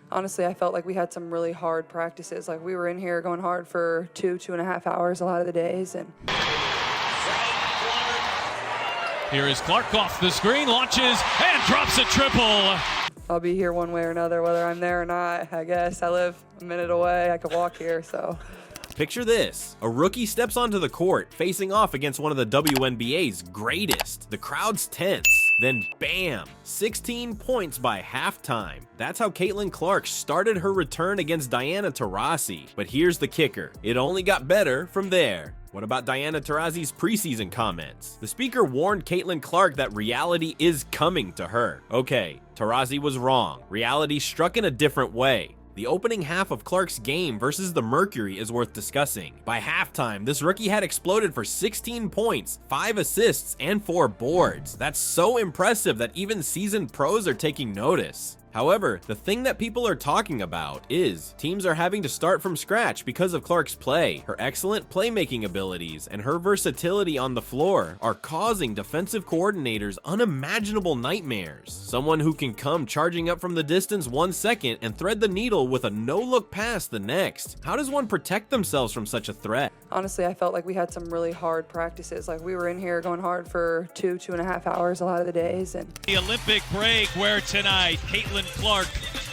Honestly, I felt like we had some really hard practices. Like we were in here going hard for 2.5 hours a lot of the days. And here is Clark off the screen, launches and drops a triple. I'll be here one way or another, whether I'm there or not. I guess I live a minute away. I could walk here, so. Picture this, a rookie steps onto the court facing off against one of the WNBA's greatest. The crowd's tense, then bam, 16 points by halftime. That's how Caitlin Clark started her return against Diana Taurasi. But here's the kicker, it only got better from there. What about Diana Taurasi's preseason comments? The speaker warned Caitlin Clark that reality is coming to her. Okay, Taurasi was wrong. Reality struck in a different way. The opening half of Clark's game versus the Mercury is worth discussing. By halftime, this rookie had exploded for 16 points, 5 assists, and 4 boards. That's so impressive that even seasoned pros are taking notice. However, the thing that people are talking about is teams are having to start from scratch because of Clark's play. Her excellent playmaking abilities and her versatility on the floor are causing defensive coordinators unimaginable nightmares. Someone who can come charging up from the distance 1 second and thread the needle with a no-look pass the next. How does one protect themselves from such a threat? Honestly, I felt like we had some really hard practices. Like we were in here going hard for 2.5 hours a lot of the days. And the Olympic break where tonight, Caitlin Clark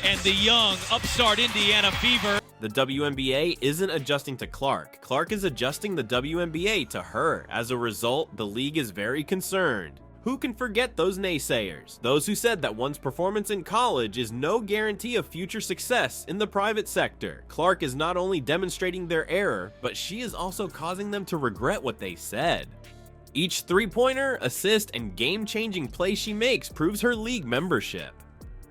and the young upstart Indiana Fever. The WNBA isn't adjusting to Clark. Clark is adjusting the WNBA to her. As a result, the league is very concerned. Who can forget those naysayers? Those who said that one's performance in college is no guarantee of future success in the private sector. Clark is not only demonstrating their error, but she is also causing them to regret what they said. Each three-pointer, assist, and game-changing play she makes proves her league membership.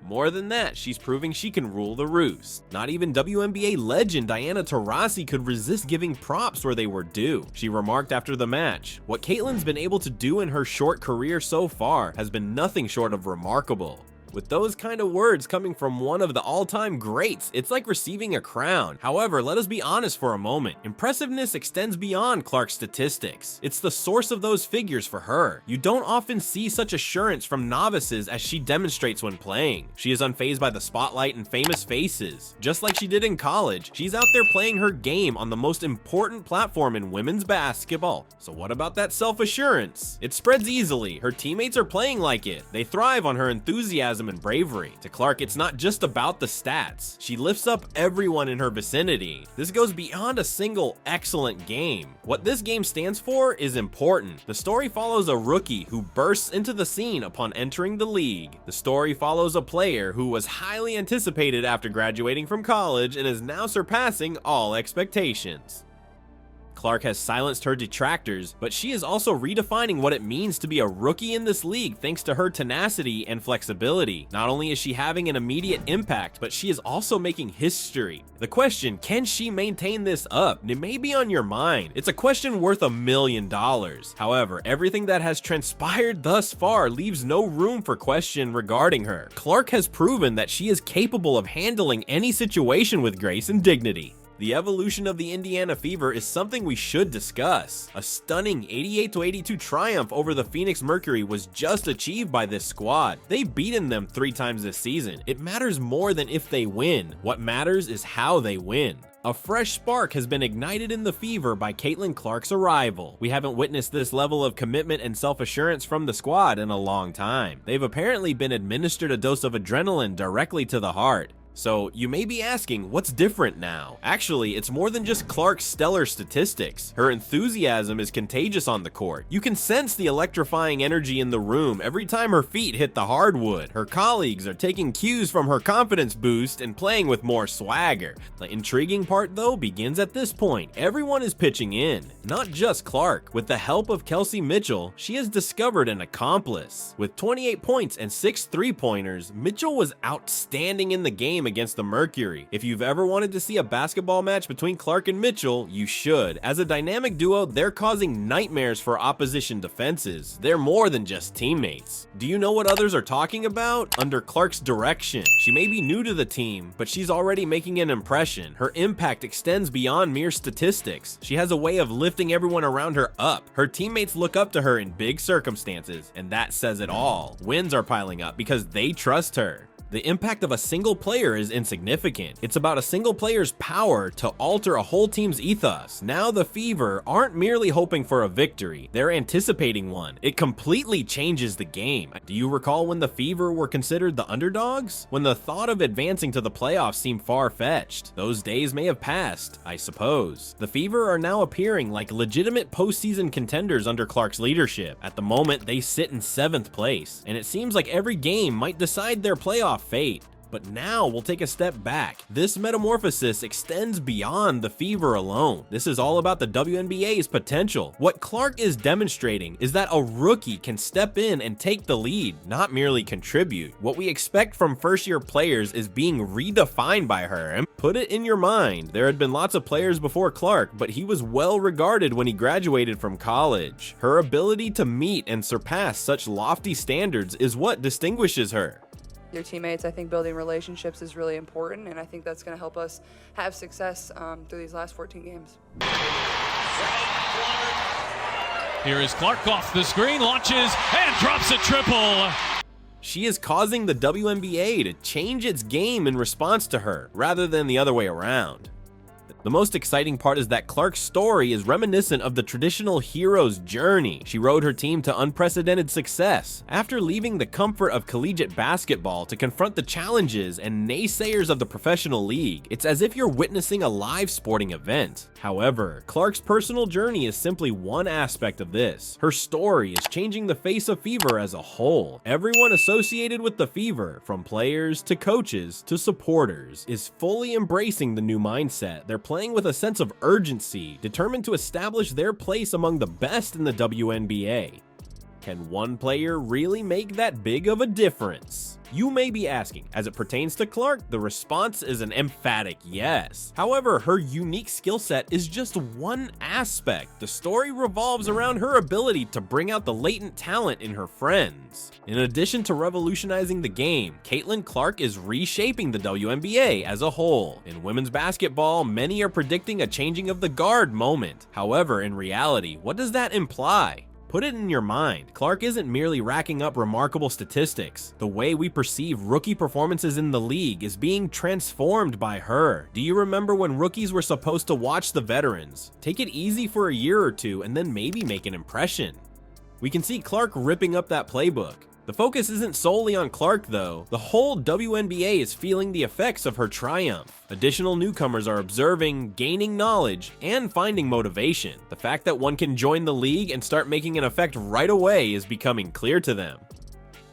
More than that, she's proving she can rule the roost. Not even WNBA legend Diana Taurasi could resist giving props where they were due. She remarked after the match, "What Caitlin's been able to do in her short career so far has been nothing short of remarkable." With those kind of words coming from one of the all-time greats, it's like receiving a crown. However, let us be honest for a moment. Impressiveness extends beyond Clark's statistics. It's the source of those figures for her. You don't often see such assurance from novices as she demonstrates when playing. She is unfazed by the spotlight and famous faces. Just like she did in college, she's out there playing her game on the most important platform in women's basketball. So what about that self-assurance? It spreads easily. Her teammates are playing like it. They thrive on her enthusiasm and bravery. To Clark, it's not just about the stats. She lifts up everyone in her vicinity. This goes beyond a single excellent game. What this game stands for is important. The story follows a rookie who bursts into the scene upon entering the league. The story follows a player who was highly anticipated after graduating from college and is now surpassing all expectations. Clark has silenced her detractors, but she is also redefining what it means to be a rookie in this league thanks to her tenacity and flexibility. Not only is she having an immediate impact, but she is also making history. The question, can she maintain this up? It may be on your mind. It's a question worth $1 million. However, everything that has transpired thus far leaves no room for question regarding her. Clark has proven that she is capable of handling any situation with grace and dignity. The evolution of the Indiana Fever is something we should discuss. A stunning 88-82 triumph over the Phoenix Mercury was just achieved by this squad. They've beaten them 3 times this season. It matters more than if they win. What matters is how they win. A fresh spark has been ignited in the Fever by Caitlin Clark's arrival. We haven't witnessed this level of commitment and self-assurance from the squad in a long time. They've apparently been administered a dose of adrenaline directly to the heart. So you may be asking, what's different now? Actually, it's more than just Clark's stellar statistics. Her enthusiasm is contagious on the court. You can sense the electrifying energy in the room every time her feet hit the hardwood. Her colleagues are taking cues from her confidence boost and playing with more swagger. The intriguing part though begins at this point. Everyone is pitching in, not just Clark. With the help of Kelsey Mitchell, she has discovered an accomplice. With 28 points and 6 3-pointers, Mitchell was outstanding in the game against the Mercury. If you've ever wanted to see a basketball match between Clark and Mitchell, you should. As a dynamic duo, they're causing nightmares for opposition defenses. They're more than just teammates. Do you know what others are talking about? Under Clark's direction. She may be new to the team, but she's already making an impression. Her impact extends beyond mere statistics. She has a way of lifting everyone around her up. Her teammates look up to her in big circumstances, and that says it all. Wins are piling up because they trust her. The impact of a single player is insignificant. It's about a single player's power to alter a whole team's ethos. Now the Fever aren't merely hoping for a victory, they're anticipating one. It completely changes the game. Do you recall when the Fever were considered the underdogs? When the thought of advancing to the playoffs seemed far-fetched? Those days may have passed, I suppose. The Fever are now appearing like legitimate postseason contenders under Clark's leadership. At the moment, they sit in 7th place, and it seems like every game might decide their playoff fate. But now we'll take a step back. This metamorphosis extends beyond the Fever alone. This is all about the WNBA's potential. What Clark is demonstrating is that a rookie can step in and take the lead, not merely contribute. What we expect from first-year players is being redefined by her. And put it in your mind, there had been lots of players before Clark, but he was well regarded when he graduated from college. Her ability to meet and surpass such lofty standards is what distinguishes her. Your teammates, I think building relationships is really important, and I think that's going to help us have success through these last 14 games. Here is Clark off the screen, launches, and drops a triple. She is causing the WNBA to change its game in response to her, rather than the other way around. The most exciting part is that Clark's story is reminiscent of the traditional hero's journey. She rode her team to unprecedented success after leaving the comfort of collegiate basketball to confront the challenges and naysayers of the professional league. It's as if you're witnessing a live sporting event. However, Clark's personal journey is simply one aspect of this. Her story is changing the face of Fever as a whole. Everyone associated with the Fever, from players to coaches to supporters, is fully embracing the new mindset. They're playing with a sense of urgency, determined to establish their place among the best in the WNBA. Can one player really make that big of a difference? You may be asking. As it pertains to Clark, the response is an emphatic yes. However, her unique skill set is just one aspect. The story revolves around her ability to bring out the latent talent in her friends. In addition to revolutionizing the game, Caitlin Clark is reshaping the WNBA as a whole. In women's basketball, many are predicting a changing of the guard moment. However, in reality, what does that imply? Put it in your mind, Clark isn't merely racking up remarkable statistics. The way we perceive rookie performances in the league is being transformed by her. Do you remember when rookies were supposed to watch the veterans? Take it easy for a year or two and then maybe make an impression. We can see Clark ripping up that playbook. The focus isn't solely on Clark though. The whole WNBA is feeling the effects of her triumph. Additional newcomers are observing, gaining knowledge, and finding motivation. The fact that one can join the league and start making an effect right away is becoming clear to them.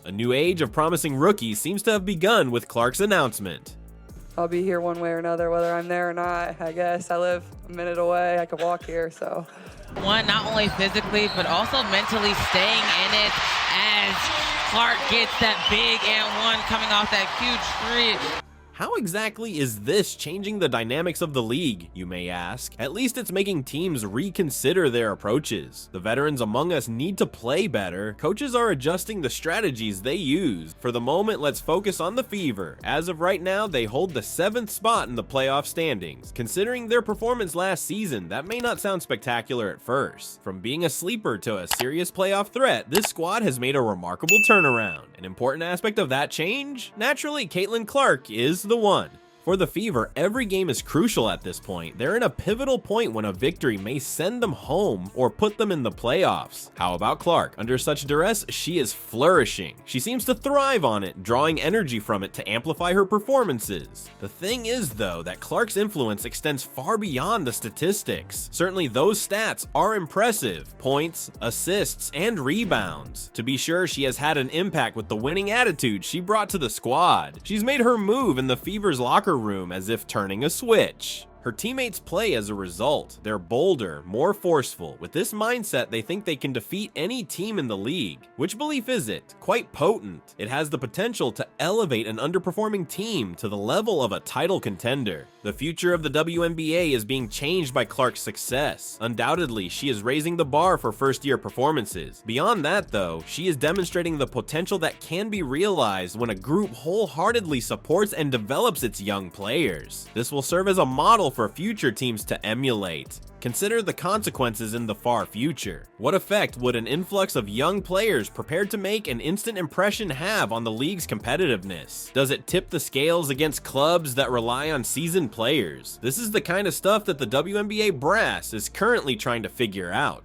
A new age of promising rookies seems to have begun with Clark's announcement. I'll be here one way or another, whether I'm there or not. I guess I live a minute away. I could walk here, so. One, not only physically, but also mentally staying in it as Clark gets that big and one coming off that huge three. How exactly is this changing the dynamics of the league, you may ask? At least it's making teams reconsider their approaches. The veterans among us need to play better. Coaches are adjusting the strategies they use. For the moment, let's focus on the Fever. As of right now, they hold the 7th spot in the playoff standings. Considering their performance last season, that may not sound spectacular at first. From being a sleeper to a serious playoff threat, this squad has made a remarkable turnaround. An important aspect of that change? Naturally, Caitlin Clark is the one. For the Fever, every game is crucial at this point. They're in a pivotal point when a victory may send them home or put them in the playoffs. How about Clark? Under such duress, she is flourishing. She seems to thrive on it, drawing energy from it to amplify her performances. The thing is, though, that Clark's influence extends far beyond the statistics. Certainly those stats are impressive. Points, assists, and rebounds. To be sure, she has had an impact with the winning attitude she brought to the squad. She's made her move in the Fever's locker room as if turning a switch. Her teammates play as a result. They're bolder, more forceful. With this mindset, they think they can defeat any team in the league. Which belief is it? Quite potent. It has the potential to elevate an underperforming team to the level of a title contender. The future of the WNBA is being changed by Clark's success. Undoubtedly, she is raising the bar for first-year performances. Beyond that, though, she is demonstrating the potential that can be realized when a group wholeheartedly supports and develops its young players. This will serve as a model model for future teams to emulate. Consider the consequences in the far future. What effect would an influx of young players prepared to make an instant impression have on the league's competitiveness? Does it tip the scales against clubs that rely on seasoned players? This is the kind of stuff that the WNBA brass is currently trying to figure out.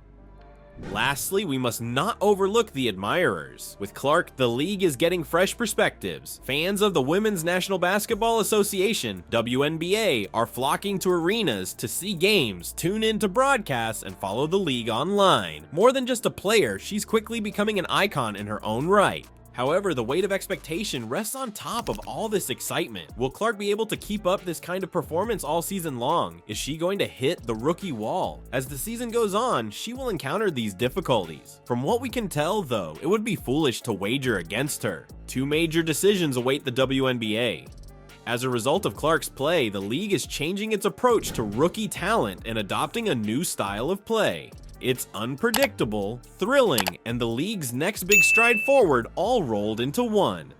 Lastly, we must not overlook the admirers. With Clark, the league is getting fresh perspectives. Fans of the Women's National Basketball Association, WNBA, are flocking to arenas to see games, tune in to broadcasts, and follow the league online. More than just a player, she's quickly becoming an icon in her own right. However, the weight of expectation rests on top of all this excitement. Will Clark be able to keep up this kind of performance all season long? Is she going to hit the rookie wall? As the season goes on, she will encounter these difficulties. From what we can tell, though, it would be foolish to wager against her. Two major decisions await the WNBA. As a result of Clark's play, the league is changing its approach to rookie talent and adopting a new style of play. It's unpredictable, thrilling, and the league's next big stride forward all rolled into one.